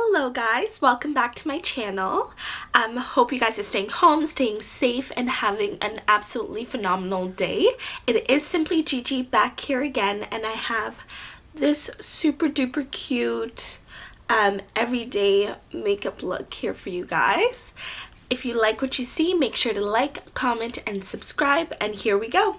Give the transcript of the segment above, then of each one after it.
Hello guys, welcome back to my channel. Hope you guys are staying home, staying safe, and having an absolutely phenomenal day. It is simply Gigie back here again, and I have this super duper cute everyday makeup look here for you guys. If you like what you see, make sure to like, comment, and subscribe, and here we go.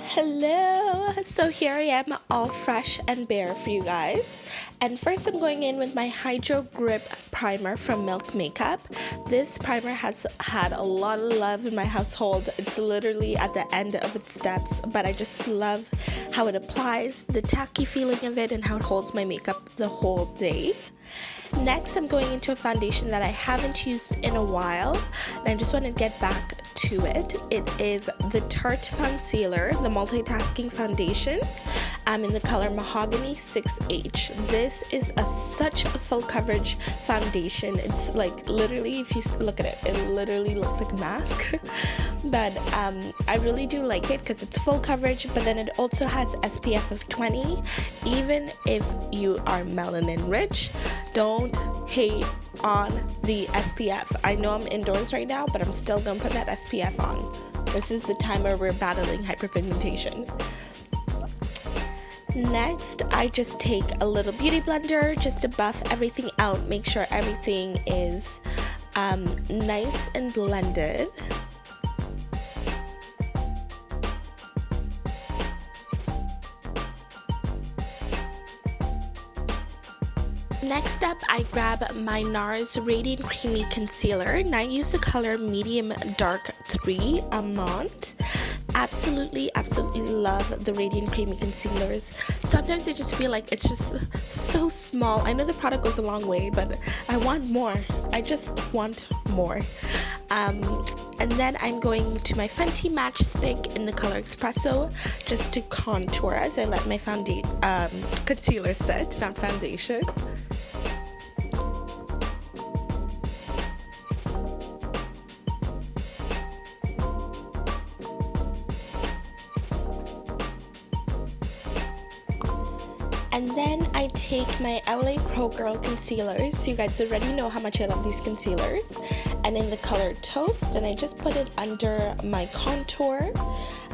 Hello, so here I am all fresh and bare for you guys, and first I'm going in with my Hydro Grip primer from Milk Makeup. This primer has had a lot of love in my household. It's literally at the end of its steps, but I just love how it applies, the tacky feeling of it, and how it holds my makeup the whole day. Next, I'm going into a foundation that I haven't used in a while, and I just want to get back to it. It is the Tarte Foundcealer, the multitasking foundation, in the color Mahogany 6H. This is such a full coverage foundation. It's like literally, if you look at it, it literally looks like a mask. But I really do like it because it's full coverage, but then it also has SPF of 20. Even if you are melanin rich, don't hate on the SPF. I know I'm indoors right now, but I'm still gonna put that SPF on. This is the time where we're battling hyperpigmentation. Next, I just take a little beauty blender just to buff everything out, make sure everything is nice and blended. Next up, I grab my Nars Radiant Creamy Concealer, and I use the color Medium Dark 3 Amande. Absolutely love the Radiant Creamy Concealers. Sometimes I just feel like it's just so small. I know the product goes a long way, but I want more. I just want more. And then I'm going to my Fenty Matchstick in the color Espresso just to contour as I let my concealer set, not foundation. And then I take my LA Pro Girl concealer, so you guys already know how much I love these concealers, and in the color Toast, and I just put it under my contour,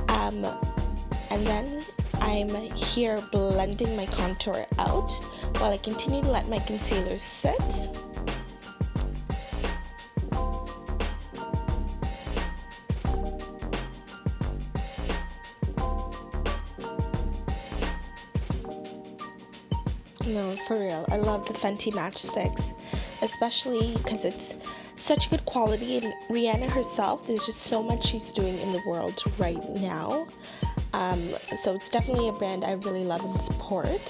and then I'm here blending my contour out while I continue to let my concealer sit. No, for real, I love the Fenty matchsticks, especially because it's such good quality, and Rihanna herself, there's just so much she's doing in the world right now. So it's definitely a brand I really love and support.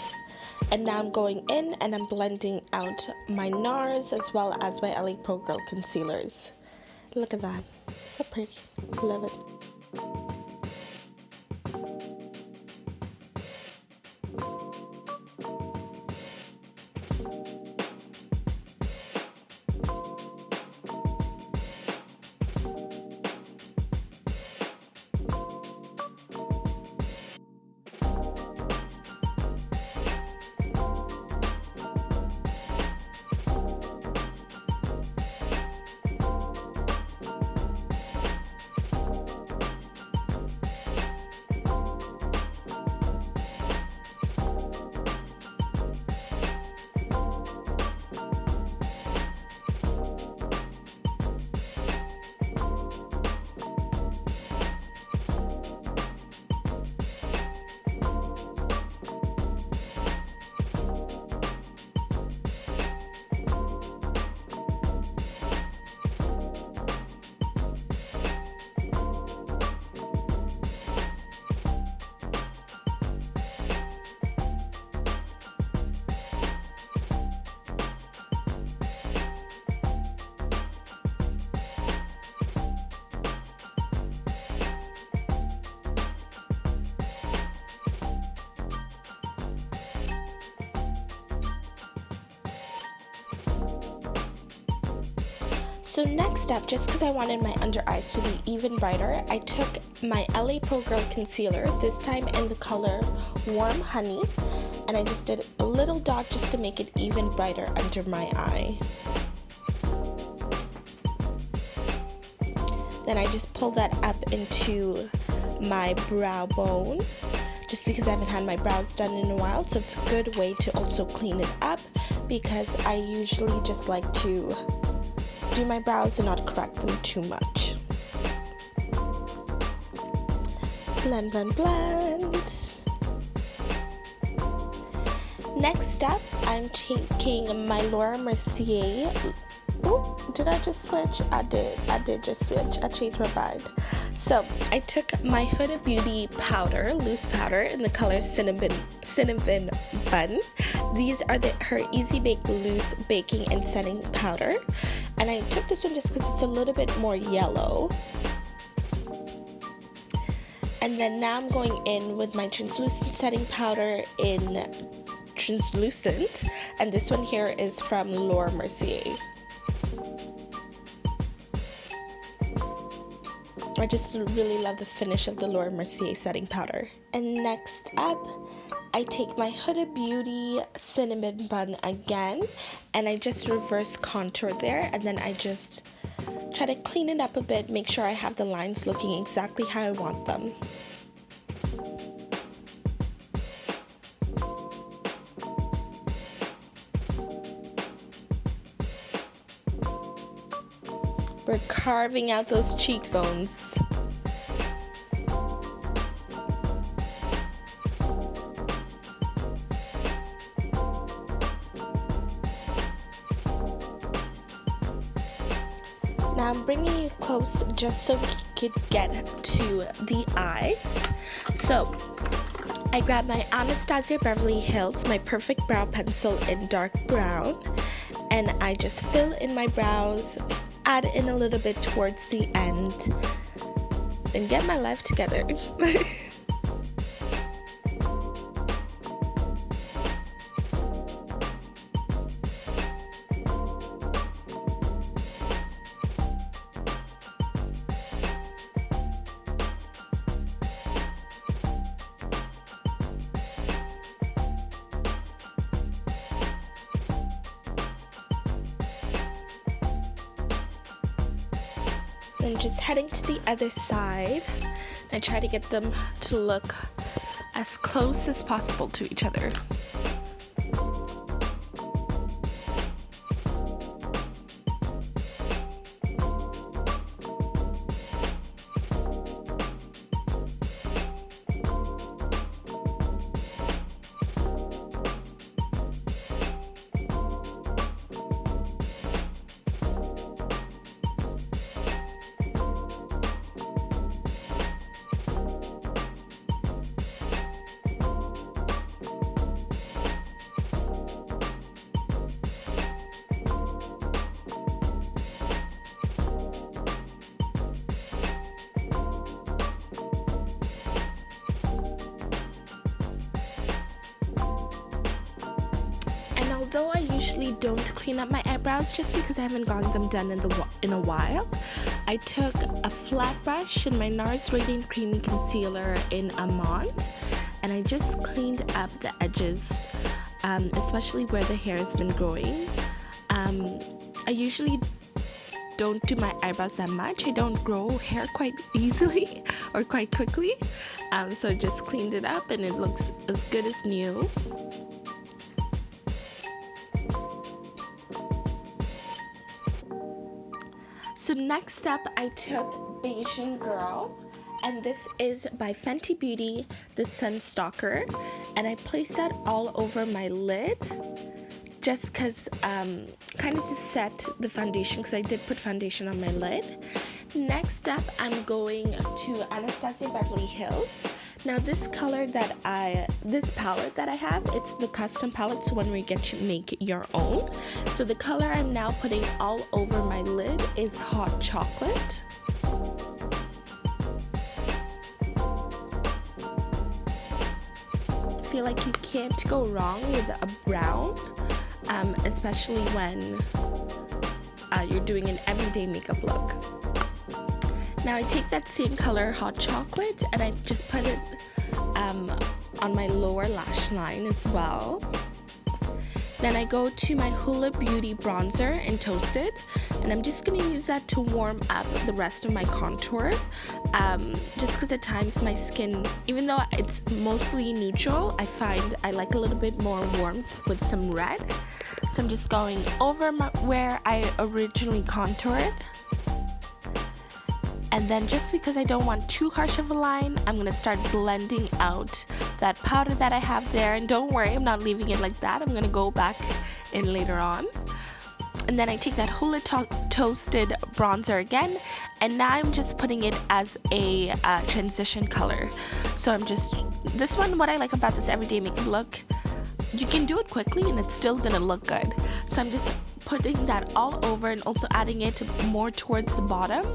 And now I'm going in and I'm blending out my Nars as well as my LA Pro Girl concealers. Look at that, so pretty, love it. So next up, just because I wanted my under eyes to be even brighter, I took my LA Pro Girl concealer, this time in the color Warm Honey, and I just did a little dot just to make it even brighter under my eye. Then I just pull that up into my brow bone, just because I haven't had my brows done in a while, so it's a good way to also clean it up, because I usually just like to do my brows and not correct them too much. Blend, blend, blend. Next up, I'm taking my Laura Mercier. Oh, did I just switch? I did just switch. I changed my mind. So I took my Huda Beauty powder, loose powder, in the color cinnamon bun. These are her Easy Bake Loose Baking and Setting Powder, and I took this one just because it's a little bit more yellow. And then now I'm going in with my translucent setting powder in translucent, and this one here is from Laura Mercier. I just really love the finish of the Laura Mercier setting powder. And next up, I take my Huda Beauty cinnamon bun again, and I just reverse contour there, and then I just try to clean it up a bit, make sure I have the lines looking exactly how I want them. We're carving out those cheekbones. Now I'm bringing you close just so we could get to the eyes. So I grabbed my Anastasia Beverly Hills, my Perfect Brow Pencil in dark brown, and I just fill in my brows, add in a little bit towards the end, and get my life together. And just heading to the other side, I try to get them to look as close as possible to each other. Although I usually don't clean up my eyebrows just because I haven't gotten them done in a while, I took a flat brush and my Nars Radiant Creamy Concealer in Amande, and I just cleaned up the edges, especially where the hair has been growing. I usually don't do my eyebrows that much. I don't grow hair quite easily or quite quickly, so I just cleaned it up and it looks as good as new. So next up, I took Bajan Girl, and this is by Fenty Beauty, the Sun Stalk'r, and I placed that all over my lid, just because, kind of to set the foundation, because I did put foundation on my lid. Next up, I'm going to Anastasia Beverly Hills. Now this palette that I have, it's the custom palette, so one where you get to make your own. So the color I'm now putting all over my lid is Hot Chocolate. I feel like you can't go wrong with a brown, especially when you're doing an everyday makeup look. Now I take that same color, Hot Chocolate, and I just put it on my lower lash line as well. Then I go to my Huda Beauty bronzer in Toasted, and I'm just going to use that to warm up the rest of my contour, just because at times my skin, even though it's mostly neutral, I find I like a little bit more warmth with some red. So I'm just going over where I originally contoured. And then just because I don't want too harsh of a line, I'm going to start blending out that powder that I have there. And don't worry, I'm not leaving it like that. I'm going to go back in later on. And then I take that Hoola Toasted bronzer again. And now I'm just putting it as a transition color. So I'm just, this one, what I like about this everyday makeup look, you can do it quickly and it's still going to look good. So I'm just putting that all over and also adding it more towards the bottom.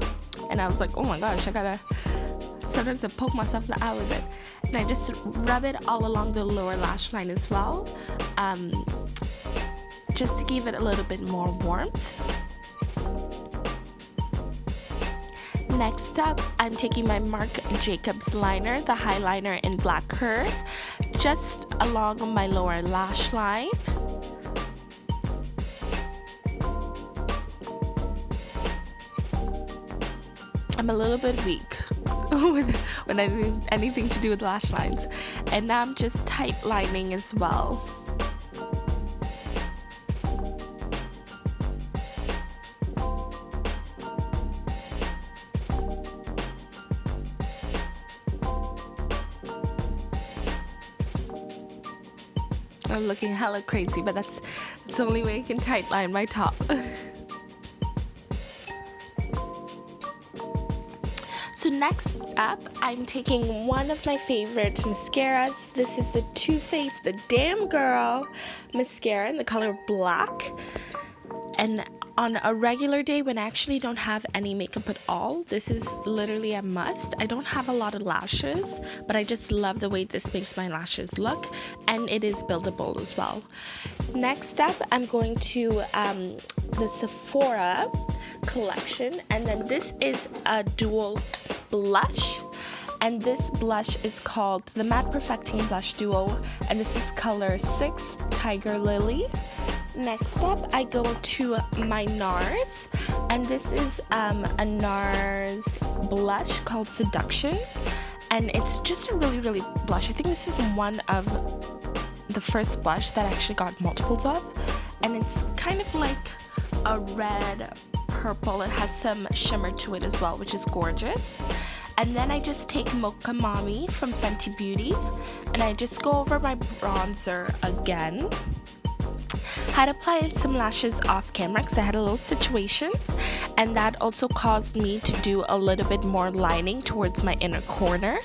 And I was like, oh my gosh, sometimes I poke myself in the eye with it. And I just rub it all along the lower lash line as well, just to give it a little bit more warmth. Next up, I'm taking my Marc Jacobs liner, the Highliner in Blacquer, just along my lower lash line. I'm a little bit weak when I do anything to do with lash lines. And now I'm just tight lining as well. I'm looking hella crazy, but that's the only way I can tight line my top. So next up, I'm taking one of my favorite mascaras. This is the Too Faced Damn Girl mascara in the color black. And on a regular day when I actually don't have any makeup at all, this is literally a must. I don't have a lot of lashes, but I just love the way this makes my lashes look, and it is buildable as well. Next up, I'm going to the Sephora Collection, and then this is a dual blush, and this blush is called the Matte Perfecting Blush Duo, and this is color 6 Tiger Lily. Next up, I go to my Nars, and this is a Nars blush called Seduction, and it's just a really blush. I think this is one of the first blush that I actually got multiples of, and it's kind of like a red purple. It has some shimmer to it as well, which is gorgeous. And then I just take Mocha Mami from Fenty Beauty, and I just go over my bronzer again. Had applied some lashes off camera because I had a little situation, and that also caused me to do a little bit more lining towards my inner corner.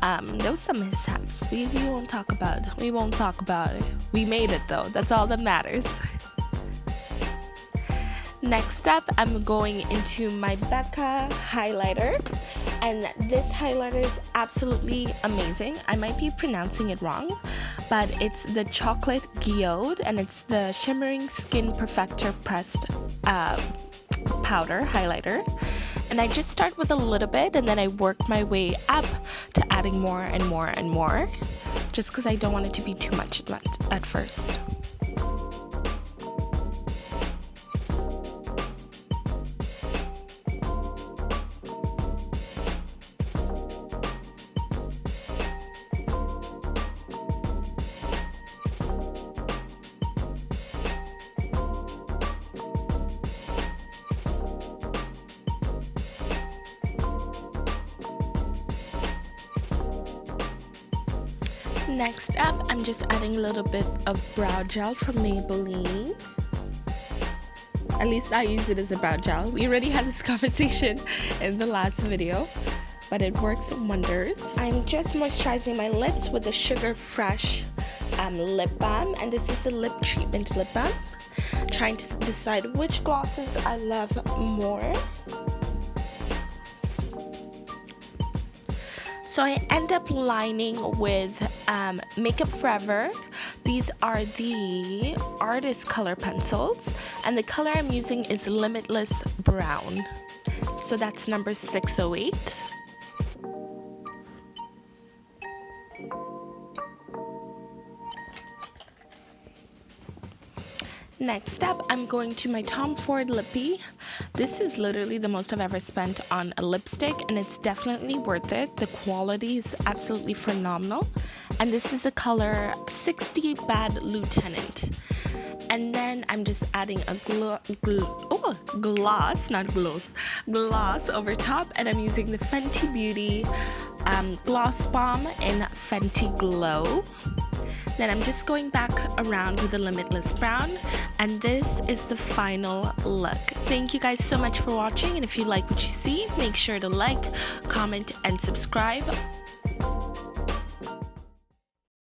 There was some mishaps. We won't talk about it. We won't talk about it. We made it though. That's all that matters. Next up, I'm going into my Becca highlighter, and this highlighter is absolutely amazing. I might be pronouncing it wrong, but it's the chocolate Geode, and it's the Shimmering Skin Perfector pressed powder highlighter. And I just start with a little bit, and then I work my way up to adding more and more and more, just because I don't want it to be too much at first. Next up, I'm just adding a little bit of brow gel from Maybelline. At least I use it as a brow gel. We already had this conversation in the last video, but it works wonders. I'm just moisturizing my lips with the Sugar Fresh lip balm, and this is a lip treatment lip balm. Trying to decide which glosses I love more. So I end up lining with Makeup Forever. These are the artist color pencils, and the color I'm using is Limitless Brown. So that's number 608. Next up, I'm going to my Tom Ford Lippy. This is literally the most I've ever spent on a lipstick, and it's definitely worth it. The quality is absolutely phenomenal. And this is the color 60 Bad Lieutenant. And then I'm just adding a gloss over top, and I'm using the Fenty Beauty Gloss Bomb in Fenty Glow. Then I'm just going back around with the Limitless Brown, and this is the final look. Thank you guys so much for watching, and if you like what you see, make sure to like, comment, and subscribe.